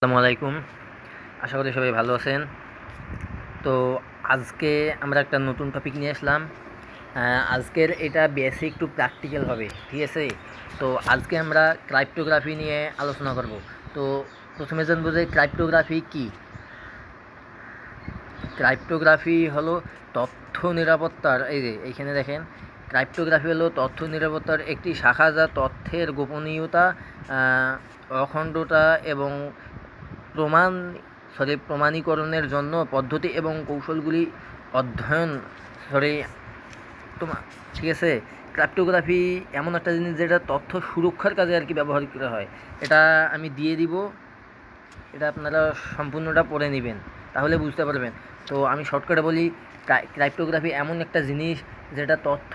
আসসালামু আলাইকুম। আশা করি সবাই ভালো আছেন। তো আজকে আমরা একটা নতুন টপিক নিয়ে আসলাম। আজকের এটা বেসিক টু প্র্যাকটিক্যাল হবে, ঠিক আছে? তো আজকে আমরা ক্রাইপ্টোগ্রাফি নিয়ে আলোচনা করব। তো প্রথমে জানবো যে ক্রাইপ্টোগ্রাফি কী। ক্রাইপ্টোগ্রাফি হলো তথ্য নিরাপত্তার, এই যে এইখানে দেখেন, ক্রাইপ্টোগ্রাফি হলো তথ্য নিরাপত্তার একটি শাখা যা তথ্যের গোপনীয়তা, অখণ্ডতা এবং প্রমাণ প্রমাণীকরণের জন্য পদ্ধতি এবং কৌশলগুলি অধ্যয়ন করে। তোমার ঠিক আছে? ক্রিপ্টোগ্রাফি এমন একটা জিনিস যেটা তথ্য সুরক্ষার কাজে আর কি ব্যবহার করা হয়। এটা আমি দিয়ে দিব, এটা আপনারা সম্পূর্ণটা পড়ে নেবেন, তাহলে বুঝতে পারবেন। তো আমি শর্টকাটে বলি, ক্রিপ্টোগ্রাফি এমন একটা জিনিস যেটা তথ্য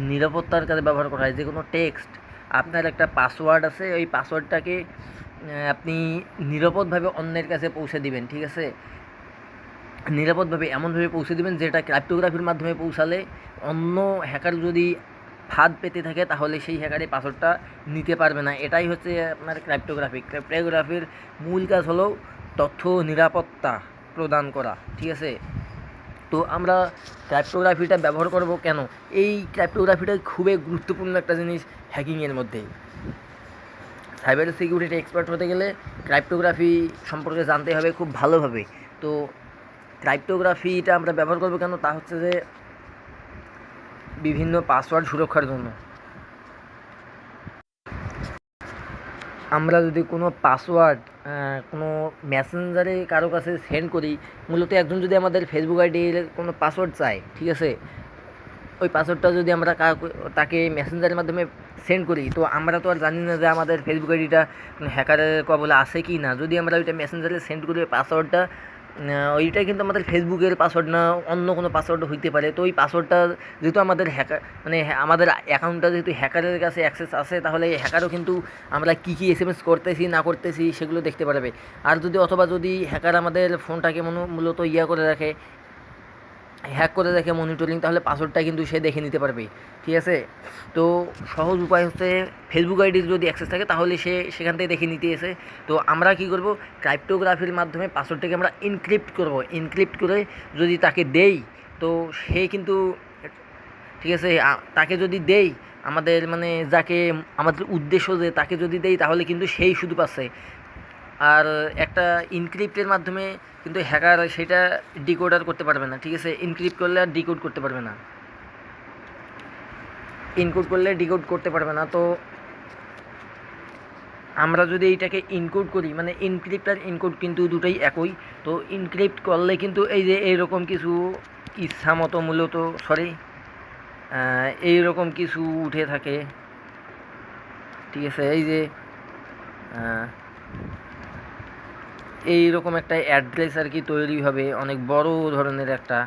নিরাপত্তার কাজে ব্যবহার করা হয়। যে কোনো টেক্সট, আপনার একটা পাসওয়ার্ড আছে, ওই পাসওয়ার্ডটাকে আপনি নিরাপদভাবে অন্যের কাছে পৌঁছে দিবেন, ঠিক আছে? নিরাপদভাবে এমনভাবে পৌঁছে দেবেন যেটা ক্রিপ্টোগ্রাফির মাধ্যমে পৌঁছালে অন্য হ্যাকার যদি ফাঁদ পেতে থাকে তাহলে সেই হ্যাকারের পাসওয়ার্ডটা নিতে পারবে না। এটাই হচ্ছে আপনার ক্রিপ্টোগ্রাফি। ক্রিপ্টোগ্রাফির মূল কাজ হলো তথ্য নিরাপত্তা প্রদান করা, ঠিক আছে? তো আমরা ক্রিপ্টোগ্রাফিটা ব্যবহার করব কেন? এই ক্রিপ্টোগ্রাফিটা খুবই গুরুত্বপূর্ণ একটা জিনিস হ্যাকিংয়ের মধ্যে। সাইবার সিকিউরিটি এক্সপার্ট হতে গেলে ক্রিপ্টোগ্রাফি সম্পর্কে জানতে হবে খুব ভালোভাবে। তো ক্রিপ্টোগ্রাফিটা আমরা ব্যবহার করবো কেন, তা হচ্ছে যে বিভিন্ন পাসওয়ার্ড সুরক্ষার জন্য। আমরা যদি কোনো পাসওয়ার্ড কোনো মেসেঞ্জারে কারো কাছে সেন্ড করি, মূলত একজন যদি আমাদের ফেসবুক আইডির কোনো পাসওয়ার্ড চায়, ঠিক আছে, ওই পাসওয়ার্ডটা যদি আমরা তাকে মেসেঞ্জারের মাধ্যমে সেন্ড করি, তো আমরা তো আর জানি না যে আমাদের ফেসবুক আইডিটা হ্যাকারের কবলে আছে কি না। যদি আমরা ওইটা মেসেঞ্জারে সেন্ড করি ওই পাসওয়ার্ডটা, ওইটাই কিন্তু আমাদের ফেসবুকের পাসওয়ার্ড না, অন্য কোনো পাসওয়ার্ড হইতে পারে। তো ওই পাসওয়ার্ডটা যেহেতু আমাদের হ্যাকার, মানে আমাদের অ্যাকাউন্টটা যেহেতু হ্যাকারের কাছে অ্যাক্সেস আছে, তাহলে হ্যাকারও কিন্তু আমরা কী এসএমএস করতেছি না করতেছি সেগুলো দেখতে পারবে। আর যদি হ্যাকার আমাদের ফোনটাকে মূলত করে রাখে, হ্যাক করে দেখে মনিটরিং, তাহলে পাসওয়ার্ডটা কিন্তু সে দেখে নিতে পারবে, ঠিক আছে? তো সহজ উপায় হচ্ছে ফেসবুক আইডির যদি অ্যাক্সেস থাকে তাহলে সে সেখান থেকে দেখে নিতে এসে। তো আমরা কি করব, ক্রিপ্টোগ্রাফির মাধ্যমে পাসওয়ার্ডটাকে আমরা ইনক্রিপ্ট করব। ইনক্রিপ্ট করে যদি তাকে দেই, তো সে কিন্তু, ঠিক আছে, তাকে যদি দেই, আমাদের মানে যাকে আমাদের উদ্দেশ্য যে তাকে যদি দেই, তাহলে কিন্তু সেই শুধু পাচ্ছে। আর একটা ইনক্রিপ্টের মাধ্যমে কিন্তু হ্যাকার সেটা ডিকোডার করতে পারবে না, ঠিক আছে? ইনক্রিপ্ট করলে আর ডিকোড করতে পারবে না, ইনকোড করলে ডিকোড করতে পারবে না। তো আমরা যদি এইটাকে ইনকোড করি, মানে ইনক্রিপ্ট আর ইনকোড কিন্তু দুটোই একই। তো ইনক্রিপ্ট করলে কিন্তু এই যে এইরকম কিছু ইচ্ছা মতো মূলত এইরকম কিছু উঠে থাকে, ঠিক আছে? এই যে এইরকম একটা অ্যাড্রেস আর কি তৈরি হবে, অনেক বড় ধরনের একটা,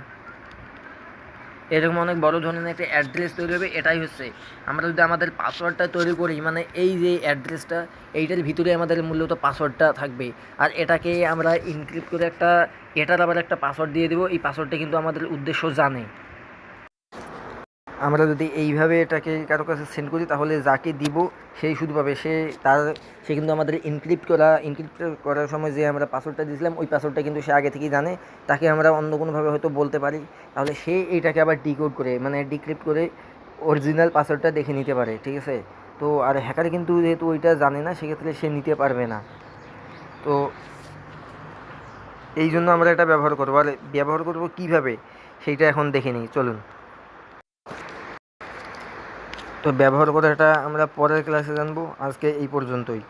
এরকম অনেক বড় ধরনের একটা অ্যাড্রেস তৈরি হবে। এটাই হচ্ছে, আমরা যদি আমাদের পাসওয়ার্ডটা তৈরি করি, মানে এই যে অ্যাড্রেসটা, এইটার ভিতরে আমাদের মূলত পাসওয়ার্ডটা থাকবে। আর এটাকে আমরা ইনক্রিপ্ট করে এটার আবার একটা পাসওয়ার্ড দিয়ে দেবো। এই পাসওয়ার্ডটা কিন্তু আমাদের উদ্দেশ্য জানে। আমরা যদি এইভাবে এটাকে কারো কাছে সেন্ড করি, তাহলে যাকে দিব সেই শুধু পাবে, সে কিন্তু আমাদের ইনক্রিপ্ট করার সময় যে আমরা পাসওয়ার্ডটা দিয়েছিলাম, ওই পাসওয়ার্ডটা কিন্তু সে আগে থেকেই জানে। তাকে আমরা অন্য কোনোভাবে হয়তো বলতে পারি, তাহলে সে এইটাকে আবার ডিকোড করে, মানে ডিক্রিপ্ট করে অরিজিনাল পাসওয়ার্ডটা দেখে নিতে পারে, ঠিক আছে? তো আর হ্যাকার কিন্তু যেহেতু ওইটা জানে না, সেক্ষেত্রে সে নিতে পারবে না। তো এই জন্য আমরা এটা ব্যবহার করবো। আর ব্যবহার করবো কীভাবে সেইটা এখন দেখে নিই, চলুন। তো ব্যবহার করাটা আমরা পরের ক্লাসে জানবো, আজকে এই পর্যন্তই।